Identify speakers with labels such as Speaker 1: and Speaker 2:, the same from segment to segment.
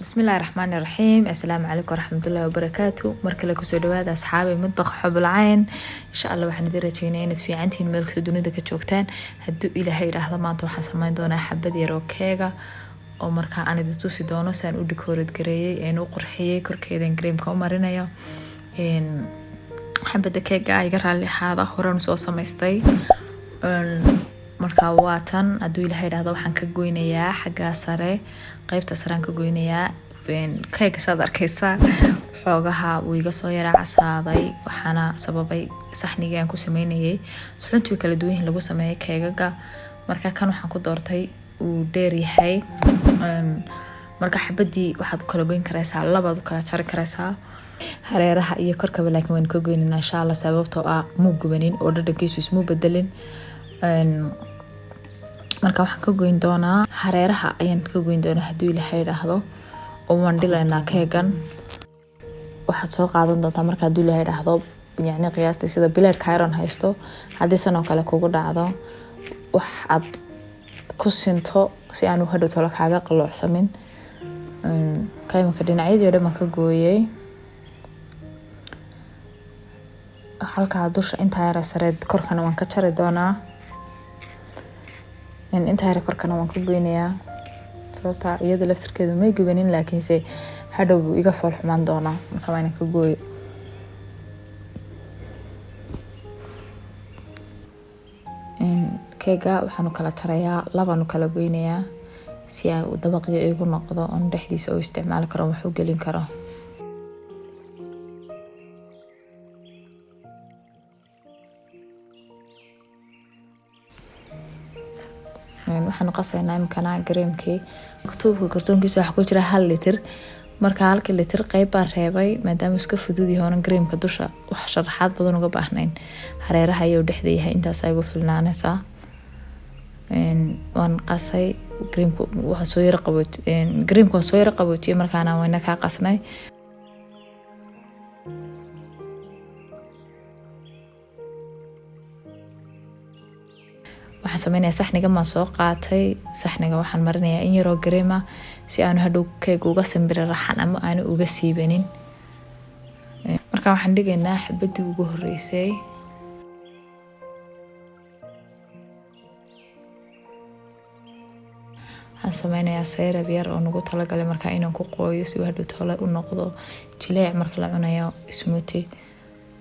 Speaker 1: بسم الله الرحمن الرحيم. السلام عليكم ورحمة الله وبركاته. مركل كسر دواد أصحابي مطبخ حب العين إن شاء الله وحنا دير جينين في عنتين ملك الدنيا كجوكتان هدو إلى هاي لحظة ما أنتوا حسمين دونا حبة يروكيجا أو مركا أنا دتوسي دونو سان وديكورد جريء إنه قرحية كركيدين كريم كومارينا يا إن حبة كيجا يقرأ اللي هذا هوران صوص مستي marka waatan aduu ilaahay dhahdo waxaan ka goynayaa xagga sare qaybta saraan ka goynayaa keega saad arkaysaa xoogaha uu iga soo yara casaaday waxaana sababay saxniga aan ku sameynayay suxuntii kala duwan lagu sameeyay keegaga marka kan waxaan ku doortay uu dheer yahay marka xabadii waxaad kala goyn karaysaa labaad kala jari karaysaa hareeraha iyo korkaba laakiin waan ka goynaa insha Allah sababtoo ah muu gubanin oo dhadhankiisu ismu bedelin marka waxaan ka goyn doonaa hareeraha ayaan ka goyn doonaa haduu ilaahay dhahdo oo waan dhilaynaa keegan waxaad soo qaadan doontaa marka haduu ilaahay dhahdo yani qiyaastii sida bileed kairon haysto hadii sanoo kale kugu dhacdo wax aad ku sinto si aanu hadhow tolo kaaga qalloocsamin qaymka dhinacyadii oo dhan ka gooyay halka dusha inta yar sareed korkana waan ka jari doonaa inta yar korkana waan ka goynayaa sababta iyada laftirkeedu ma gubanin laakiin se hadhow iga fool xumaan doona marka waan ka gooyo keega waxaanu kala tarayaa labanu kala goynayaa si ay dabaqyo igu noqdo on dhexdiisa oo isticmaal karo wax u gelin karo waxaan qasaynaa imkana gareemkii maktuubka kartoonkiisa waxa ku jira 1 litir marka 1 litir qayb baan reebay maadaama iska fudud yahay gareemka dusha wax sharaxaad badan uga baahnayn hareeraha iyo dhexdeeyahay intaas ay ugu filnaanaysaa waan qasay gareemku waxa soo yara qaboojiyay markaana wayna ka qasnay waxaan sameeynaa saxniga ma soo qaatay saxniga waxaan marinayaa in yar oo gareema si aanu hadhow keega uga sambir raxan ama aanu uga siibanin marka waxaan dhigaynaa xabadii ugu horeysay waxaan sameynayaa seerab yar oo nagu talagalay marka inaan ku qooyo si hadhow tolo u noqdo jileec marka la cunayo smoothie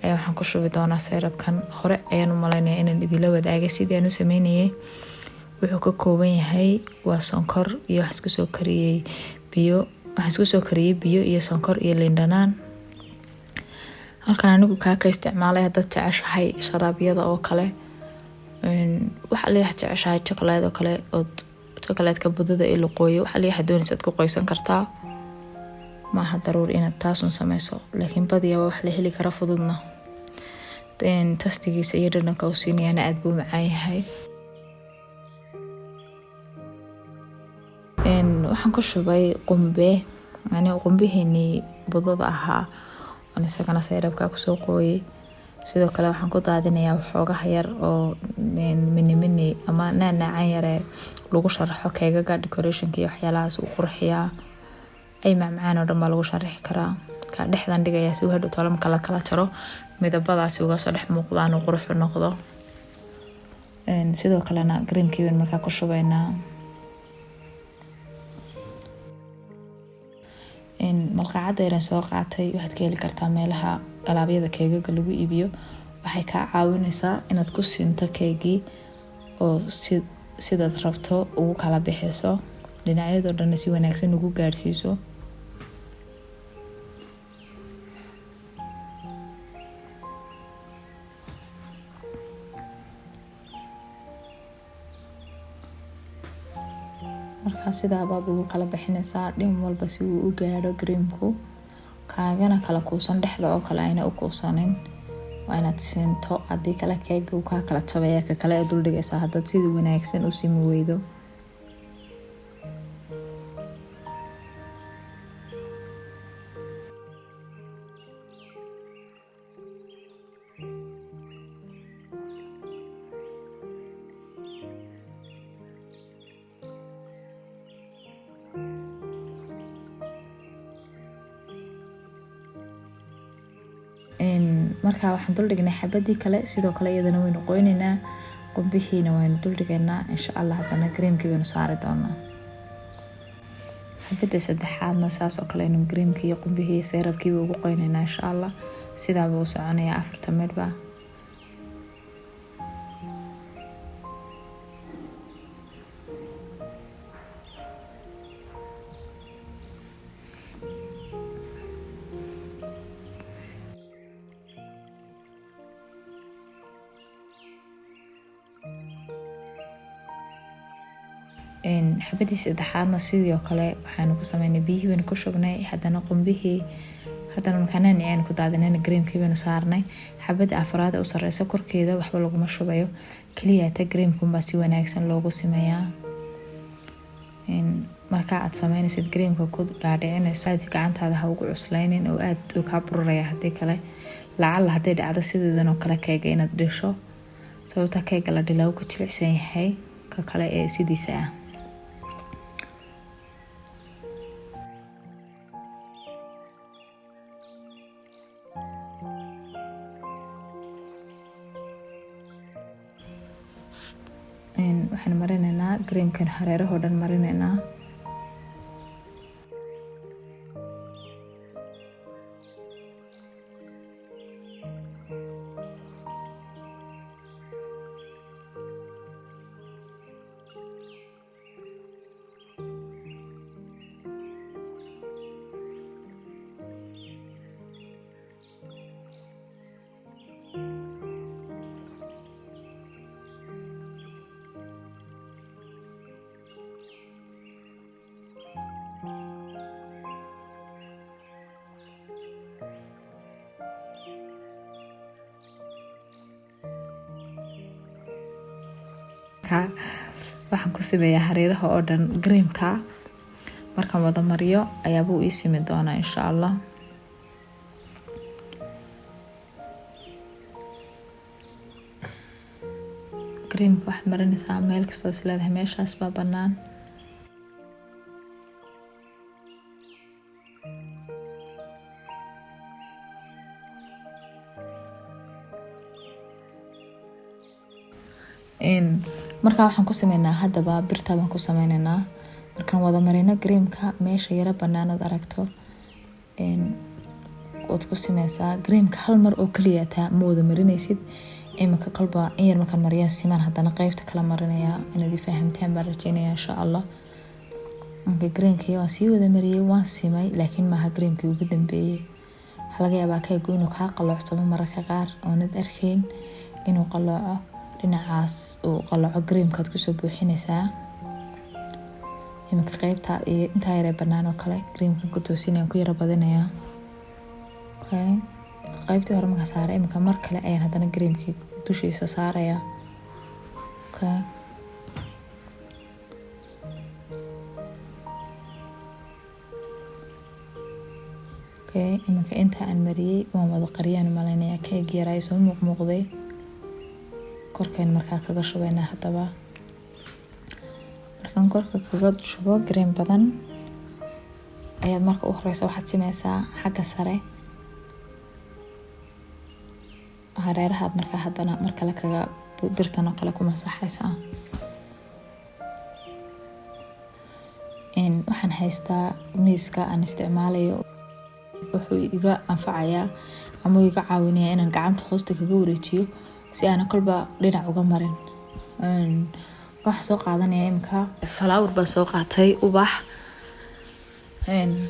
Speaker 1: waxaan ku shubi doonaa seerabkan hore ayaan u maleynayaa inaan idila wadaaga sidii aan u sameynayay wuxuu ka kooban yahay waa sonkor iyo wax isku soo kariyay biyo iyo sonkor iyo liin dhanaan halkan anigu ka isticmaalay dad jeceshahay sharaabiyada oo kale waxa la jeceshahay chocolate oo kale oo chocolate ka budada ee la qooyo waxa la doonaysa ku qoysan kartaa ma aha daruuri inaad taasun sameyso laakiin badiyaa wax la heli kara fududna tastigiisa iyo dhadhanka uu siinayana aad buu macaan yahay waxaan ku shubay qumbe yani qumbihiinii budada ahaa oo isagana seerabka ku soo qooyay sidoo kale waxaan ku daadinayaa waxoogaha yar oo mini ama naanacaan yar lagu sharaxo keegaga decorationka iyo waxyaalahaas uu qurxiyaa ay macmacaan oo dhan baa lagu sharxi karaa ka dhexdan dhigayaa si uu hadhow tolo marka la kala jaro midabadaasi uga soo dhex muuqdaan oo qurux noqdo sidoo kalena greenkii baan markaa ku shubaynaa malqacada yar soo qaatay waxaad ka heli kartaa meelaha alaabyada keegaga lagu iibiyo waxay ka caawinaysaa inaad ku sinto keegii oo sidaad rabto ugu kala bixiso dhinacyadoo dhan si wanaagsan ugu gaarsiiso marka sidaa baad ugu kala bixinaysaa dhin walba si uu u gaaro gareemku kaagana kala kuusan dhexda oo kale ayna u kuusanin waa inaad sinto haddii kale keega uu kaa kala jabaya ka kale dul dhigaysaa haddaad sida wanaagsan u simi weydo markaa waxaan dul dhignay xabadii kale, sidoo kale iyadana waynu qoynaynaa, qumbihiina waynu dul dhigaynaa insha Allah. haddana creamkii baynu saari doonaa. xabada saddexaadna saas oo kale aynu creamkii iyo qumbihii iyo seerabkiiba ugu qoynaynaa insha Allah. sidaaba uu soconayaa 4 midhba. xabadii saddexaadna sidoo kale waxaanu ku sameynay biyihii baynu ku shubnay, haddana qumbihii, haddana markaana niceen ku daadinayna creamkii baynu saarnay. xabada afraad u sareysa korkeeda waxba laguma shubayo, kaliya ta creamkunbaa si wanaagsan loogu sameeyaa. markaa aad sameynaysid creamka ku dhaadhicinayso aad gacantaada ha ugu cuslaynin oo aad u kaa bururaya. haddii kale lacala hadday dhacdo sideedan oo kale keega inaad dhisho, sababta keega la dhilaa uu ka jilicsan yahay ka kale ee sidiisa ah. waxaan marinaynaa creamkan hareerahoo dhan marinaynaa. waxaan ku sameeyaa hareeraha oo dhan creamka, markaan wada mariyo ayaabuu ii simi doonaa insha Allah. creamka waxaad marinaysaa meel kastoo is leedahay meeshaas baa bannaan. markaa waxaan ku sameynaa haddaba birta baan ku sameynaynaa. markaan wada marino creamka meesha yara banaanad aragto waad ku sameysaa. creamka hal mar oo kaliya taa ma wada marinaysid, imika qalba in yar markaan mariyaan simaan haddana qaybta kala marinayaa. inaad fahamtaan baan rajeynaya insha Allah. creamkii waan sii wada mariyay, waan simay, laakiin maaha creamkii ugu dambeeyay. waxaa laga yaabaa keegu inuu kaa qaloocsamo mararka qaar oonad arkayn inuu qalooco. dhinacaas uu qalooco creamkaad kusoo buuxinaysaa. imika qaybta intaa yare bannaan oo kale creamkan ku toosinayaan ku yara badinayaa. qaybtii hore markaa saara, imika mar kale ayaan haddana creamkii dushiisa saarayaa. imika intaa aan mariyey waan wada qariyaan malaynayaa. keeg yaraa soo muuqmuuqday korkeen markaa kaga shubaynaa. haddaba markaan korka kaga shubo cream badan ayaad marka u horeysa waxaad sameysaa xagga sare hareerahaad markaa haddana mar kale kaga birtan oo kale ku masaxaysaa. waxaan haystaa miiska aan isticmaalayo, wuxuu iga anfacayaa ama iga caawinayaa inaan gacanta hoosta kaga wareejiyo si aan kolba dhinac uga marin. waxaan soo qaadanaya imika flower baan soo qaatay, ubax.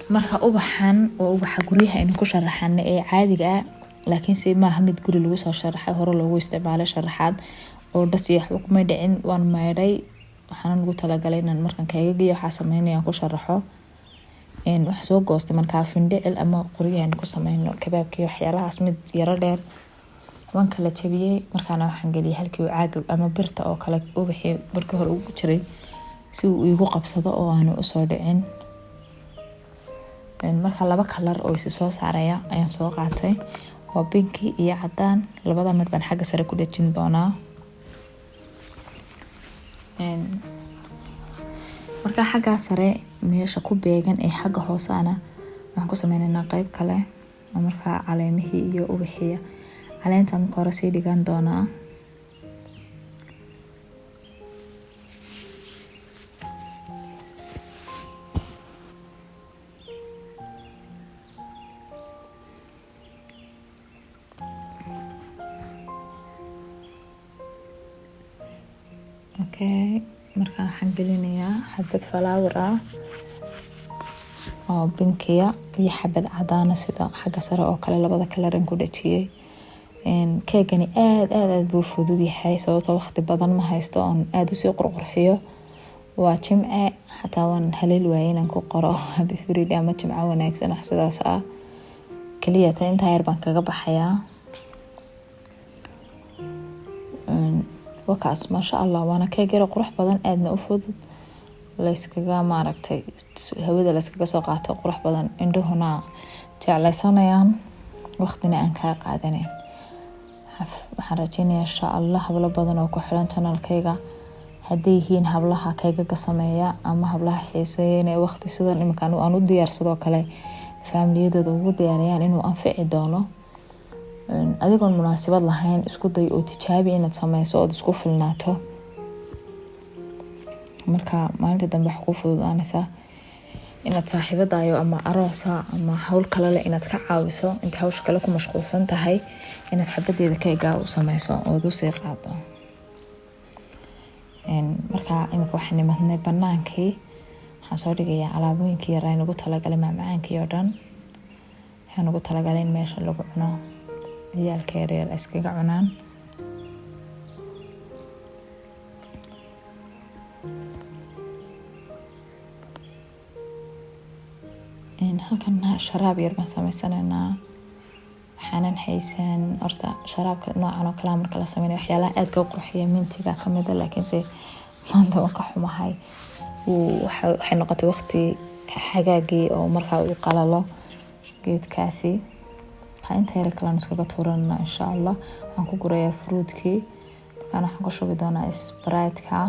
Speaker 1: marka ubaxan waa ubaxa guryaha aynu ku sharaxana ee caadiga ah, laakiin se maaha mid guri lagu soo sharaxay, hore loogu isticmaalay sharaxaad oo dhas iyo waxba kuma dhicin. waan maydhay, waxaan ugu talagalay inaan markaan keegagiyo waxaa sameynayaan ku sharaxo. wax soo goostay markaa findhicil ama qoryahan ku sameyno kabaabkii waxyaalahaas mid yaro dheer waan kala jabiyey. markaana waxaan geliyay halkii caaga ama birta oo kale ubaxii markii hore ugu jiray si uu igu qabsado oo aanu usoo dhicin. marka laba kalar oo isi soo saaraya ayaan soo qaatay, waa pinki iyo cadaan. labada mid baan xagga sare ku dhajin doonaa. marka xagga sare meesha ku beegan ee xagga hoosaana waxaan ku sameynaynaa qayb kale oo markaa caleemihii iyo ubaxii caleenta marka hore sii dhigan doonaa. Okay, marka waxaan gelinayaa xabad flower ah oo binkiya iyo xabad cadaan sida xagga sare oo kale labada kaleran ku dhajiyay. Keegani aad buu fudud yahay sababtoo waqti badan ma haysto oon aad u sii qurxiyo. Waa jimce xataa waan haleel waayay inaan ku qoro happy friday ama jimce wanaagsan wax sidaas ah. Kaliya inta yar baan kaga baxayaa. wakaas maasha Allah waana keeg yar qurux badan aadna u fudud la iskaga maaragtay hawada la iskaga soo qaato qurux badan indhuhuna jeclaysanayaan waqtina aan ka qaadaneyn. waxaan rajeynayaa insha Allah hablo badan oo ku xiran channelkayga haddii yihiin hablaha keega sameeya ama hablaha xiiseeya inay waqti sidan imkaan aan u diyaarsado kale familiyadooda ugu diyaariyaan inuu anfici doono. adigoon munaasabad lahayn isku day oo tijaabi inaad sameyso oo isku filnaato. marka maalinta dambe wax ku fududaanaysa inaad saaxiibadaayo ama aroosa ama hawl kale leh inaad ka caawiso inta hawsha kale ku mashquulsan tahay inaad xabadeeda keega u sameyso oo u sii qaado. marka imika waxaan nimadnay banaankii waxaan soo dhigayaa alaabooyinkii yar ayaan ugu talagalay macmacaankii oo dhan. waxaan ugu talagalay in meesha lagu cuno ciyaalka yaryar iskaga cunaan. halkan sharaab yar baan sameysanaynaa. waxaanan haysan horta sharaabka noocan oo kale marka la sameynayo waxyaalaha aad ka qurxiya mintiga kamid ah laakiinse maanta waan ka xumahay. waxay noqotay waqti xagaagii oo markaa uu qalalo geedkaasi. inta yar kale aan iskaga tuurana insha Allah. waxaan ku gurayaa fruitkii markaan waxaan ku shubi doonaa Sprite-ka